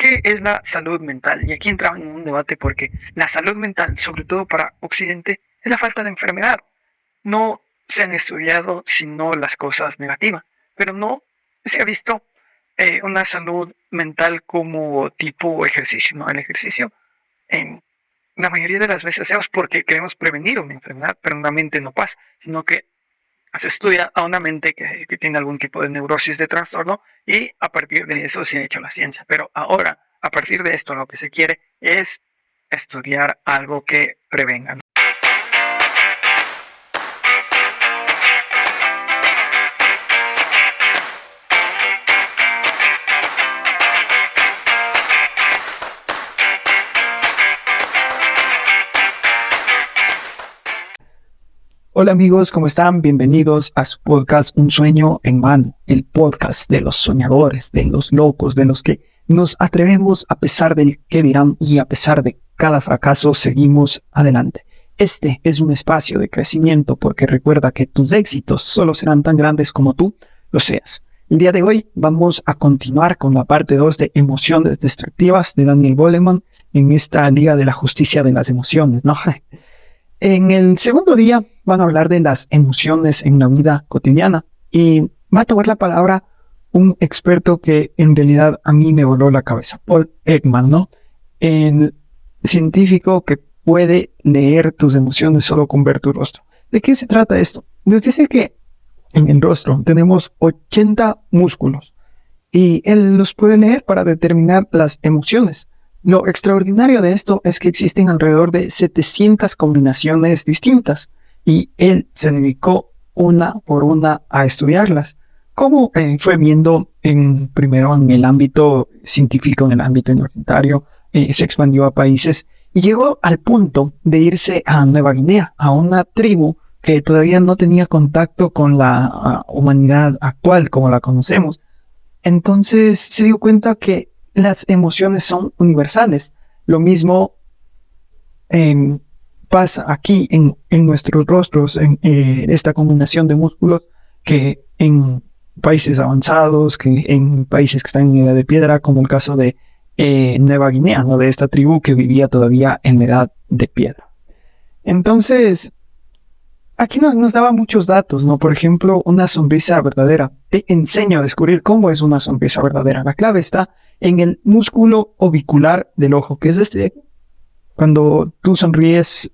¿Qué es la salud mental? Y aquí entramos en un debate porque la salud mental, sobre todo para Occidente, es la falta de enfermedad. No se han estudiado sino las cosas negativas, pero no se ha visto una salud mental como tipo ejercicio, ¿no? El ejercicio, en la mayoría de las veces, hacemos porque queremos prevenir una enfermedad, pero en la mente no pasa, sino que se estudia a una mente que tiene algún tipo de neurosis, de trastorno, y a partir de eso se ha hecho la ciencia. Pero ahora, a partir de esto, lo que se quiere es estudiar algo que prevenga, ¿no? Hola amigos, ¿cómo están? Bienvenidos a su podcast Un Sueño en Mano, el podcast de los soñadores, de los locos, de los que nos atrevemos a pesar del que dirán y a pesar de cada fracaso seguimos adelante. Este es un espacio de crecimiento porque recuerda que tus éxitos solo serán tan grandes como tú lo seas. El día de hoy vamos a continuar con la parte 2 de Emociones Destructivas de Daniel Goleman en esta Liga de la Justicia de las Emociones, ¿no? En el segundo día van a hablar de las emociones en la vida cotidiana y va a tomar la palabra un experto que en realidad a mí me voló la cabeza, Paul Ekman, ¿no? El científico que puede leer tus emociones solo con ver tu rostro. ¿De qué se trata esto? Nos dice que en el rostro tenemos 80 músculos y él los puede leer para determinar las emociones. Lo extraordinario de esto es que existen alrededor de 700 combinaciones distintas y él se dedicó una por una a estudiarlas. Como fue viendo primero en el ámbito científico, en el ámbito universitario, se expandió a países y llegó al punto de irse a Nueva Guinea, a una tribu que todavía no tenía contacto con la humanidad actual como la conocemos. Entonces se dio cuenta que las emociones son universales. Lo mismo pasa aquí en nuestros rostros, en esta combinación de músculos, que en países avanzados, que en países que están en edad de piedra, como el caso de Nueva Guinea, ¿no? De esta tribu que vivía todavía en la edad de piedra. Entonces, aquí nos daba muchos datos, ¿no? Por ejemplo, una sonrisa verdadera. Te enseño a descubrir cómo es una sonrisa verdadera. La clave está en el músculo orbicular del ojo, que es este. Cuando tú sonríes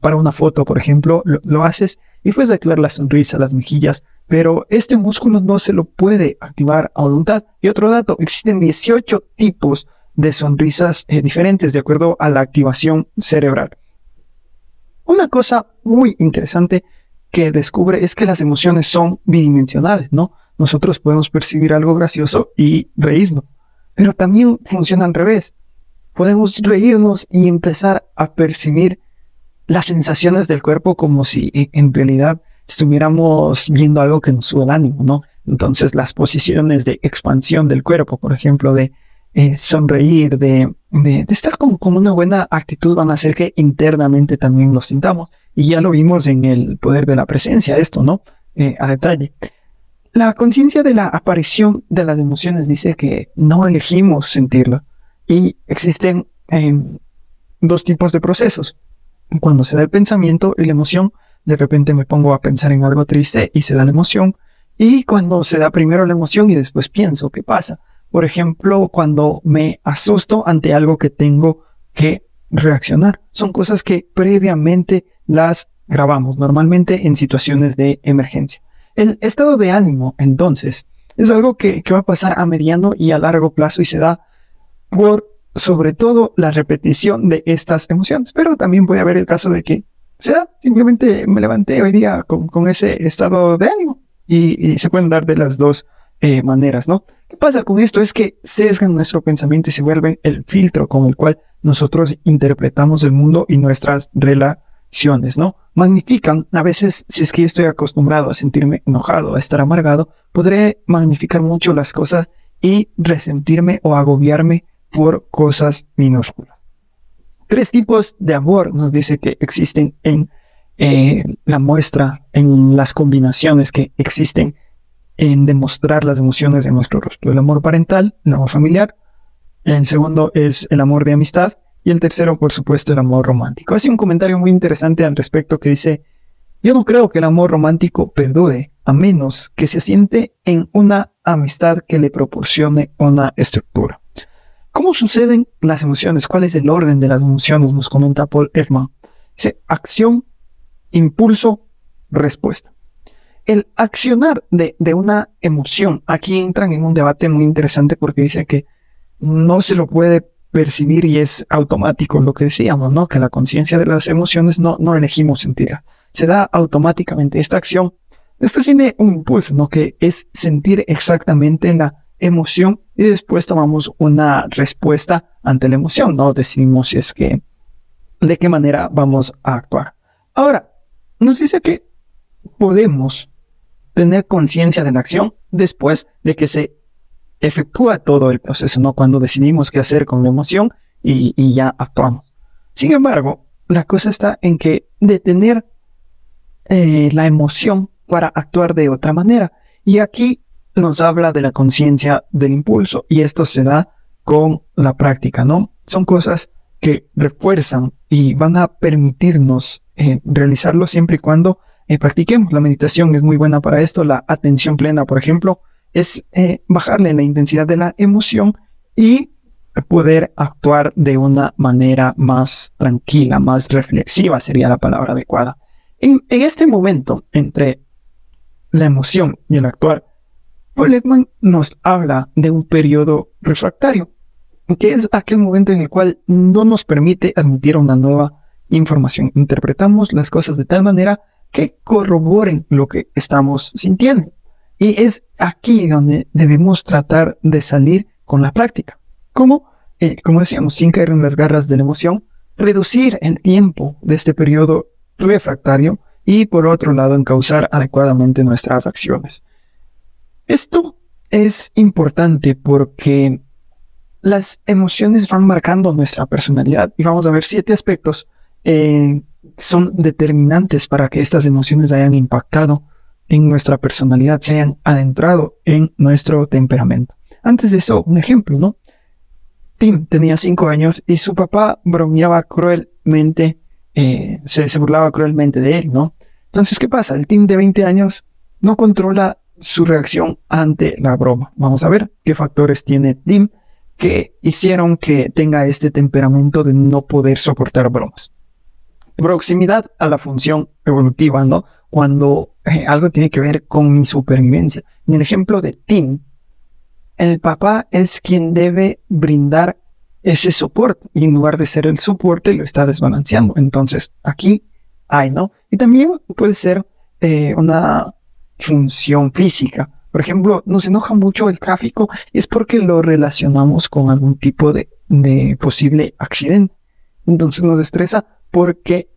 para una foto, por ejemplo, lo haces y puedes activar la sonrisa, las mejillas, pero este músculo no se lo puede activar a voluntad. Y otro dato, existen 18 tipos de sonrisas diferentes de acuerdo a la activación cerebral. Una cosa muy interesante que descubre es que las emociones son bidimensionales, ¿no? Nosotros podemos percibir algo gracioso y reírnos, pero también funciona al revés. Podemos reírnos y empezar a percibir las sensaciones del cuerpo como si en realidad estuviéramos viendo algo que nos sube el ánimo, ¿no? Entonces las posiciones de expansión del cuerpo, por ejemplo, de sonreír, de estar con una buena actitud, van a hacer que internamente también lo sintamos. Y ya lo vimos en el poder de la presencia, esto, ¿no? A detalle. La conciencia de la aparición de las emociones dice que no elegimos sentirlo. Y existen dos tipos de procesos. Cuando se da el pensamiento y la emoción, de repente me pongo a pensar en algo triste y se da la emoción. Y cuando se da primero la emoción y después pienso, ¿qué pasa? Por ejemplo, cuando me asusto ante algo que tengo que reaccionar. Son cosas que previamente las grabamos, normalmente en situaciones de emergencia. El estado de ánimo, entonces, es algo que va a pasar a mediano y a largo plazo y se da por, sobre todo, la repetición de estas emociones. Pero también puede haber el caso de que se da, simplemente me levanté hoy día con ese estado de ánimo y se pueden dar de las dos maneras, ¿no? ¿Qué pasa con esto? Es que sesgan nuestro pensamiento y se vuelven el filtro con el cual nosotros interpretamos el mundo y nuestras relaciones, ¿no? Magnifican, a veces, si es que yo estoy acostumbrado a sentirme enojado, a estar amargado, podré magnificar mucho las cosas y resentirme o agobiarme por cosas minúsculas. 3 tipos de amor nos dice que existen en la muestra, en las combinaciones que existen en demostrar las emociones de nuestro rostro. El amor parental, el amor familiar, el segundo es el amor de amistad y el tercero, por supuesto, el amor romántico. Hace un comentario muy interesante al respecto que dice: yo no creo que el amor romántico perdure, a menos que se asiente en una amistad que le proporcione una estructura. ¿Cómo suceden las emociones? ¿Cuál es el orden de las emociones? Nos comenta Paul Ekman. Dice: acción, impulso, respuesta. El accionar de una emoción, aquí entran en un debate muy interesante porque dice que no se lo puede percibir y es automático, lo que decíamos, ¿no? Que la conciencia de las emociones no elegimos sentirla, se da automáticamente esta acción. Después viene un impulso, ¿no? Que es sentir exactamente la emoción y después tomamos una respuesta ante la emoción, ¿no? Decidimos si es que, de qué manera vamos a actuar. Ahora, nos dice que podemos tener conciencia de la acción después de que se efectúa todo el proceso, ¿no? Cuando decidimos qué hacer con la emoción y ya actuamos. Sin embargo, la cosa está en que detener la emoción para actuar de otra manera. Y aquí nos habla de la conciencia del impulso y esto se da con la práctica, ¿no? Son cosas que refuerzan y van a permitirnos realizarlo siempre y cuando practiquemos. La meditación es muy buena para esto. La atención plena, por ejemplo, es bajarle la intensidad de la emoción y poder actuar de una manera más tranquila, más reflexiva sería la palabra adecuada. En este momento, entre la emoción y el actuar, Paul Ekman nos habla de un periodo refractario, que es aquel momento en el cual no nos permite admitir una nueva información. Interpretamos las cosas de tal manera que corroboren lo que estamos sintiendo. Y es aquí donde debemos tratar de salir con la práctica. ¿Cómo? Como decíamos, sin caer en las garras de la emoción, reducir el tiempo de este periodo refractario y, por otro lado, encauzar adecuadamente nuestras acciones. Esto es importante porque las emociones van marcando nuestra personalidad y vamos a ver 7 aspectos que son determinantes para que estas emociones hayan impactado en nuestra personalidad, se hayan adentrado en nuestro temperamento. Antes de eso, un ejemplo, ¿no? Tim tenía 5 años y su papá bromeaba cruelmente, se burlaba cruelmente de él, ¿no? Entonces, ¿qué pasa? El Tim de 20 años no controla su reacción ante la broma. Vamos a ver qué factores tiene Tim que hicieron que tenga este temperamento de no poder soportar bromas. Proximidad a la función evolutiva, ¿no? Cuando algo tiene que ver con mi supervivencia. En el ejemplo de Tim, el papá es quien debe brindar ese soporte y en lugar de ser el soporte lo está desbalanceando. Entonces aquí hay, ¿no? Y también puede ser una función física. Por ejemplo, nos enoja mucho el tráfico y es porque lo relacionamos con algún tipo de posible accidente. Entonces nos estresa porque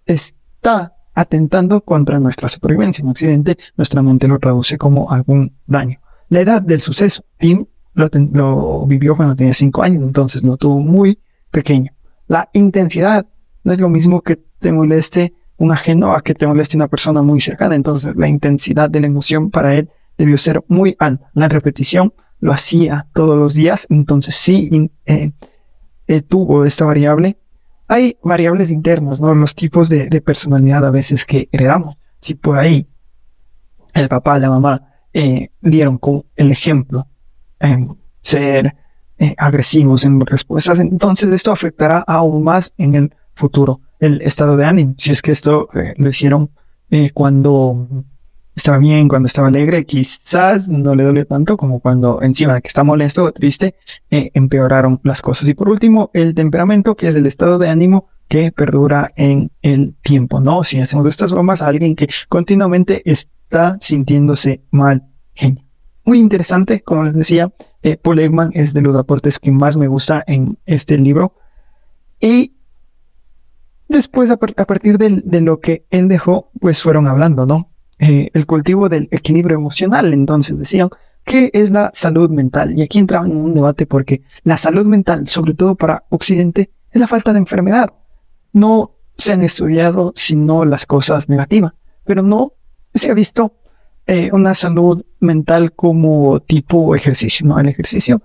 está atentando contra nuestra supervivencia. Un accidente, nuestra mente lo traduce como algún daño. La edad del suceso. Tim lo vivió cuando tenía 5 años, entonces lo tuvo muy pequeño. La intensidad no es lo mismo que te moleste un ajeno a que te moleste una persona muy cercana. Entonces la intensidad de la emoción para él debió ser muy alta. La repetición lo hacía todos los días, entonces sí tuvo esta variable. Hay variables internas, ¿no? Los tipos de personalidad a veces que heredamos. Si por ahí el papá, la mamá dieron con el ejemplo ser agresivos en respuestas, entonces esto afectará aún más en el futuro el estado de ánimo. Si es que esto lo hicieron cuando estaba bien, cuando estaba alegre, quizás no le duele tanto como cuando encima de que está molesto o triste, empeoraron las cosas. Y por último, el temperamento, que es el estado de ánimo que perdura en el tiempo, ¿no? Si hacemos estas bromas a alguien que continuamente está sintiéndose mal genio. Muy interesante, como les decía, Paul Ekman es de los aportes que más me gusta en este libro. Y después, a partir de lo que él dejó, pues fueron hablando, ¿no? El cultivo del equilibrio emocional. Entonces decían, ¿qué es la salud mental? Y aquí entraban en un debate porque la salud mental, sobre todo para Occidente, es la falta de enfermedad. No se han estudiado sino las cosas negativas, pero no se ha visto una salud mental como tipo ejercicio, ¿no? El ejercicio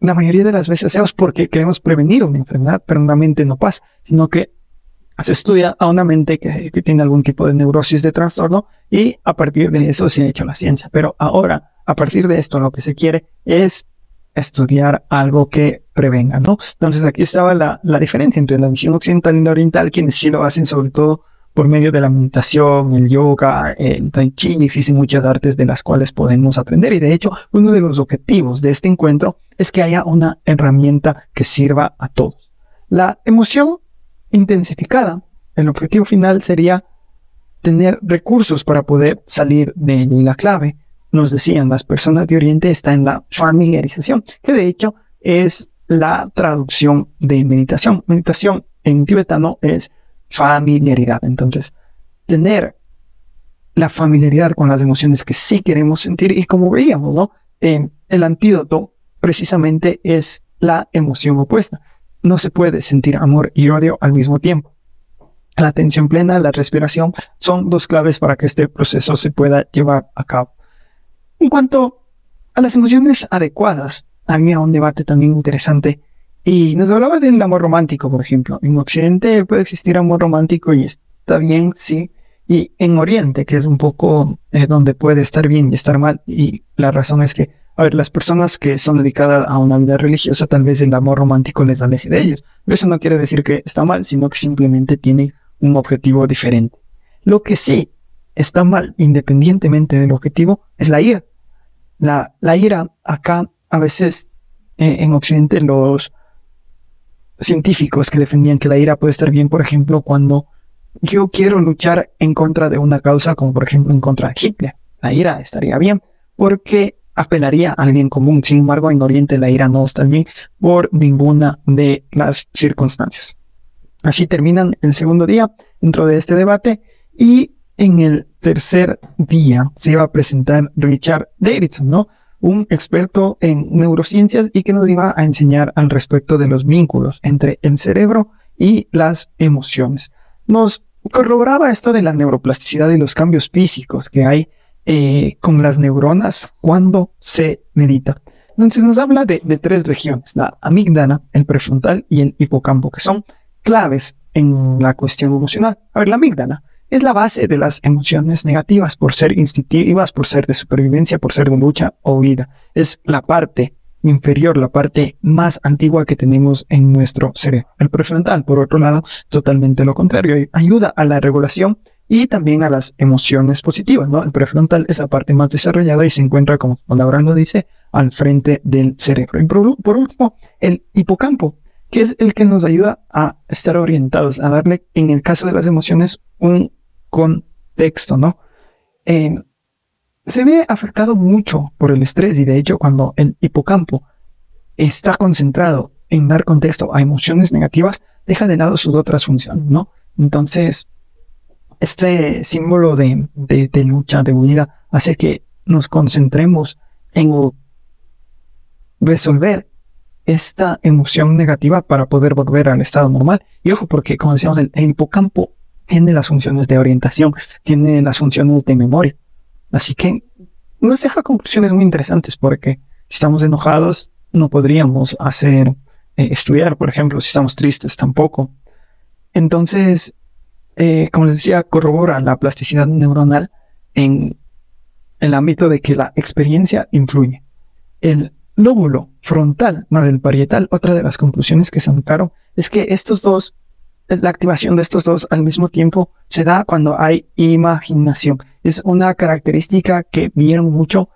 la mayoría de las veces hacemos porque queremos prevenir una enfermedad, pero en la mente no pasa, sino que se estudia a una mente que tiene algún tipo de neurosis, de trastorno, y a partir de eso se ha hecho la ciencia. Pero ahora, a partir de esto, lo que se quiere es estudiar algo que prevenga, ¿no? Entonces aquí estaba la diferencia entre la visión occidental y la oriental, quienes sí lo hacen sobre todo por medio de la meditación, el yoga, el tai chi. Existen muchas artes de las cuales podemos aprender, y de hecho uno de los objetivos de este encuentro es que haya una herramienta que sirva a todos. La emoción intensificada, el objetivo final sería tener recursos para poder salir de ello, y la clave, nos decían las personas de Oriente, está en la familiarización, que de hecho es la traducción de meditación. Meditación en tibetano es familiaridad. Entonces, tener la familiaridad con las emociones que sí queremos sentir, y como veíamos, ¿no? El antídoto precisamente es la emoción opuesta. No se puede sentir amor y odio al mismo tiempo. La atención plena, la respiración, son dos claves para que este proceso se pueda llevar a cabo. En cuanto a las emociones adecuadas, había un debate también interesante, y nos hablaba del amor romántico, por ejemplo. En Occidente puede existir amor romántico y está bien, sí. Y en Oriente, que es un poco donde puede estar bien y estar mal, y la razón es que, a ver, las personas que son dedicadas a una vida religiosa, tal vez el amor romántico les aleje de ellos. Pero eso no quiere decir que está mal, sino que simplemente tienen un objetivo diferente. Lo que sí está mal, independientemente del objetivo, es la ira. La ira, acá, a veces, en Occidente, los científicos que defendían que la ira puede estar bien, por ejemplo, cuando yo quiero luchar en contra de una causa, como por ejemplo en contra de Hitler. La ira estaría bien, porque apelaría al bien común. Sin embargo, en Oriente la ira no está bien por ninguna de las circunstancias. Así terminan el segundo día dentro de este debate, y en el tercer día se iba a presentar Richard Davidson, ¿no? Un experto en neurociencias, y que nos iba a enseñar al respecto de los vínculos entre el cerebro y las emociones. Nos corroboraba esto de la neuroplasticidad y los cambios físicos que hay con las neuronas cuando se medita. Entonces nos habla de tres regiones: la amígdala, el prefrontal y el hipocampo, que son claves en la cuestión emocional. A ver, la amígdala es la base de las emociones negativas, por ser instintivas, por ser de supervivencia, por ser de lucha o huida. Es la parte inferior, la parte más antigua que tenemos en nuestro cerebro. El prefrontal, por otro lado, totalmente lo contrario. Ayuda a la regulación y también a las emociones positivas, ¿no? El prefrontal es la parte más desarrollada y se encuentra, como su palabra lo dice, al frente del cerebro. Y por último, el hipocampo, que es el que nos ayuda a estar orientados, a darle, en el caso de las emociones, un contexto, ¿no? Se ve afectado mucho por el estrés, y de hecho cuando el hipocampo está concentrado en dar contexto a emociones negativas, deja de lado sus otras funciones, ¿no? Entonces, este símbolo de lucha, de huida, hace que nos concentremos en resolver esta emoción negativa para poder volver al estado normal. Y ojo, porque como decíamos, el hipocampo tiene las funciones de orientación, tiene las funciones de memoria. Así que nos deja conclusiones muy interesantes, porque si estamos enojados no podríamos estudiar, por ejemplo. Si estamos tristes tampoco. Entonces, como les decía, corrobora la plasticidad neuronal en el ámbito de que la experiencia influye. El lóbulo frontal más el parietal, otra de las conclusiones que sacaron es que la activación de estos dos al mismo tiempo se da cuando hay imaginación. Es una característica que vieron mucho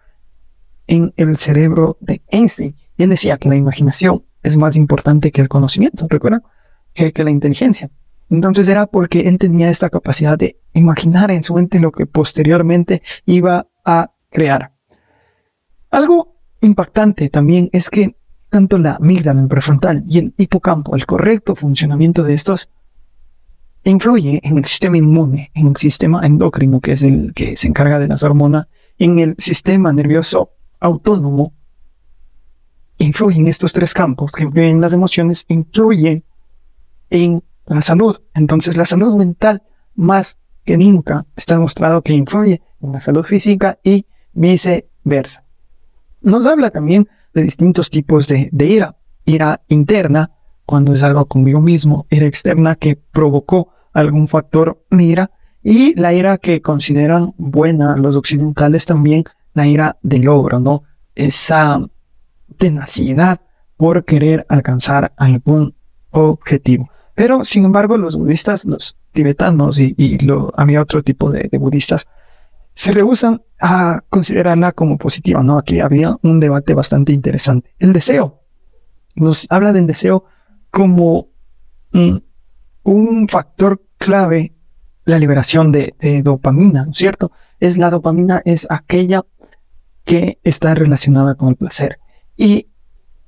en el cerebro de Einstein. Y él decía que la imaginación es más importante que el conocimiento, ¿recuerdan? Que la inteligencia. Entonces era porque él tenía esta capacidad de imaginar en su mente lo que posteriormente iba a crear. Algo impactante también es que tanto la amígdala, el prefrontal y el hipocampo, el correcto funcionamiento de estos, influye en el sistema inmune, en el sistema endocrino, que es el que se encarga de las hormonas, en el sistema nervioso autónomo. Influyen estos tres campos, que influyen en las emociones, influyen en la salud. Entonces la salud mental, más que nunca, está demostrado que influye en la salud física y viceversa. Nos habla también de distintos tipos de ira. Ira interna, cuando es algo conmigo mismo; ira externa, que provocó algún factor de ira; y la ira que consideran buena los occidentales también, la ira de logro, ¿no? Esa tenacidad por querer alcanzar algún objetivo. Pero, sin embargo, los budistas, los tibetanos había otro tipo de budistas, se rehúsan a considerarla como positiva, ¿no? Aquí había un debate bastante interesante. El deseo. Nos habla del deseo como un factor clave, la liberación de dopamina, ¿no es cierto? La dopamina es aquella que está relacionada con el placer. Y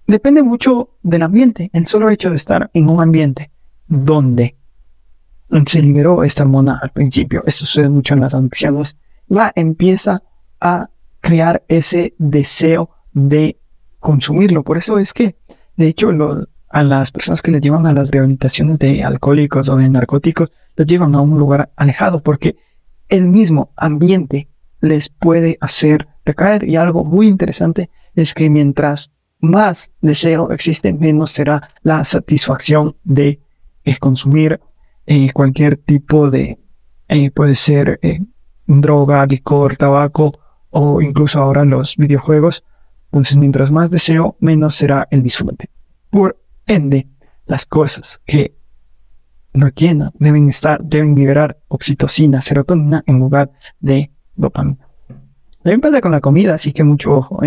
depende mucho del ambiente. El solo hecho de estar en un ambiente donde se liberó esta hormona al principio, esto sucede mucho en las adicciones, ya empieza a crear ese deseo de consumirlo. Por eso es que, de hecho, a las personas que les llevan a las rehabilitaciones de alcohólicos o de narcóticos, los llevan a un lugar alejado, porque el mismo ambiente les puede hacer recaer. Y algo muy interesante es que mientras más deseo existe, menos será la satisfacción de consumir cualquier tipo de, puede ser droga, licor, tabaco, o incluso ahora los videojuegos. Entonces, mientras más deseo, menos será el disfrute. Por ende, las cosas que nos llenan deben liberar oxitocina, serotonina, en lugar de dopamina. También pasa con la comida, así que mucho ojo.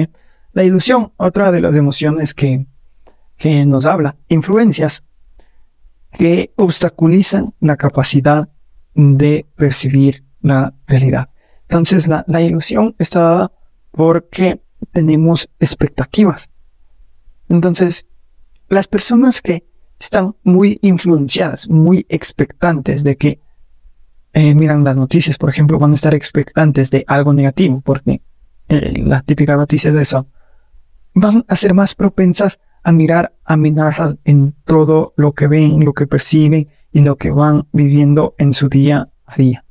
La ilusión, otra de las emociones que nos habla. Influencias que obstaculizan la capacidad de percibir la realidad. Entonces, la ilusión está dada porque tenemos expectativas. Entonces, las personas que están muy influenciadas, muy expectantes de que miran las noticias, por ejemplo, van a estar expectantes de algo negativo, porque la típica noticia de eso, van a ser más propensas a mirar amenazas en todo lo que ven, lo que perciben y lo que van viviendo en su día a día.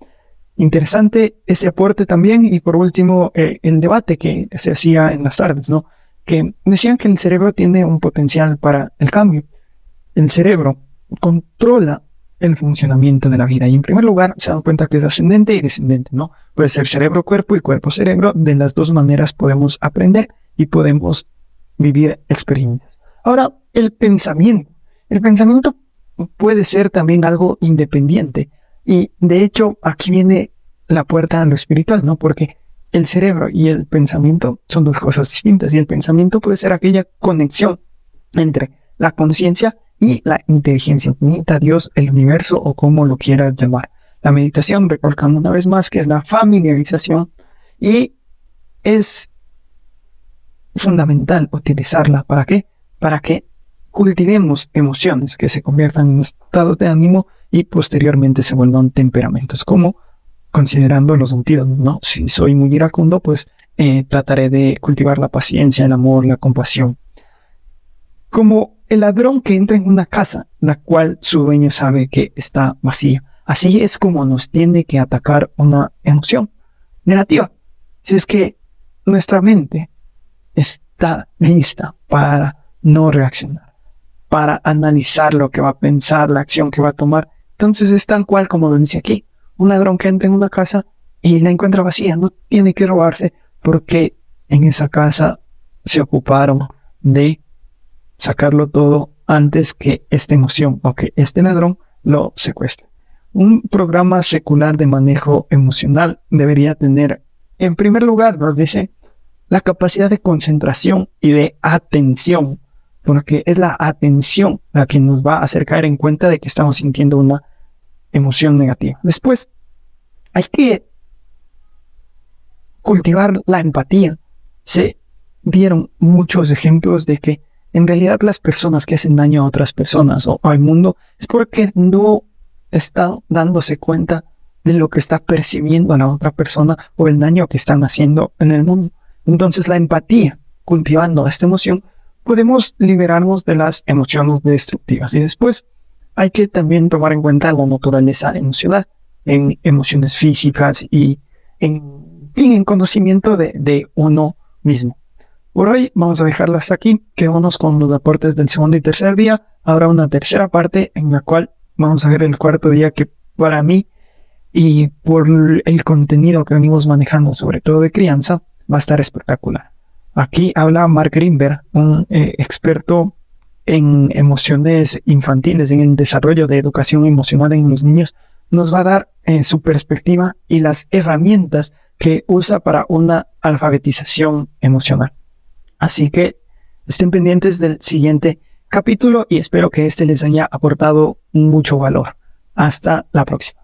Interesante este aporte también. Y por último, el debate que se hacía en las tardes, ¿no? Que decían que el cerebro tiene un potencial para el cambio. El cerebro controla el funcionamiento de la vida. Y en primer lugar, se dan cuenta que es ascendente y descendente, ¿no? Puede ser cerebro-cuerpo y cuerpo-cerebro. De las dos maneras podemos aprender y podemos vivir experiencias. Ahora, el pensamiento. El pensamiento puede ser también algo independiente. Y de hecho, aquí viene la puerta a lo espiritual, ¿no? Porque el cerebro y el pensamiento son dos cosas distintas. Y el pensamiento puede ser aquella conexión entre la conciencia y la inteligencia infinita, Dios, el universo, o como lo quieras llamar. La meditación, recordando una vez más, que es la familiarización, y es fundamental utilizarla. ¿Para qué? Para que cultivemos emociones que se conviertan en estados de ánimo y posteriormente se vuelvan temperamentos, como considerando los sentidos, ¿no? Si soy muy iracundo, pues trataré de cultivar la paciencia, el amor, la compasión. Como el ladrón que entra en una casa, la cual su dueño sabe que está vacía. Así es como nos tiene que atacar una emoción negativa. Si es que nuestra mente está lista para no reaccionar, para analizar lo que va a pensar, la acción que va a tomar, entonces es tal cual como lo dice aquí. Un ladrón que entra en una casa y la encuentra vacía, no tiene que robarse, porque en esa casa se ocuparon de sacarlo todo antes que esta emoción o que este ladrón lo secuestre. Un programa secular de manejo emocional debería tener, en primer lugar, nos dice, la capacidad de concentración y de atención, porque es la atención la que nos va a hacer caer en cuenta de que estamos sintiendo una emoción negativa. Después, hay que cultivar la empatía. Se dieron muchos ejemplos de que en realidad las personas que hacen daño a otras personas o al mundo es porque no están dándose cuenta de lo que está percibiendo a la otra persona o el daño que están haciendo en el mundo. Entonces, la empatía, cultivando esta emoción, podemos liberarnos de las emociones destructivas. Y después hay que también tomar en cuenta la naturaleza emocional en emociones físicas y en conocimiento de uno mismo. Por hoy vamos a dejarlo hasta aquí. Quedémonos con los aportes del segundo y tercer día. Habrá una tercera parte en la cual vamos a ver el cuarto día, que para mí y por el contenido que venimos manejando, sobre todo de crianza, va a estar espectacular. Aquí habla Mark Greenberg, un experto en emociones infantiles, en el desarrollo de educación emocional en los niños. Nos va a dar su perspectiva y las herramientas que usa para una alfabetización emocional. Así que estén pendientes del siguiente capítulo y espero que este les haya aportado mucho valor. Hasta la próxima.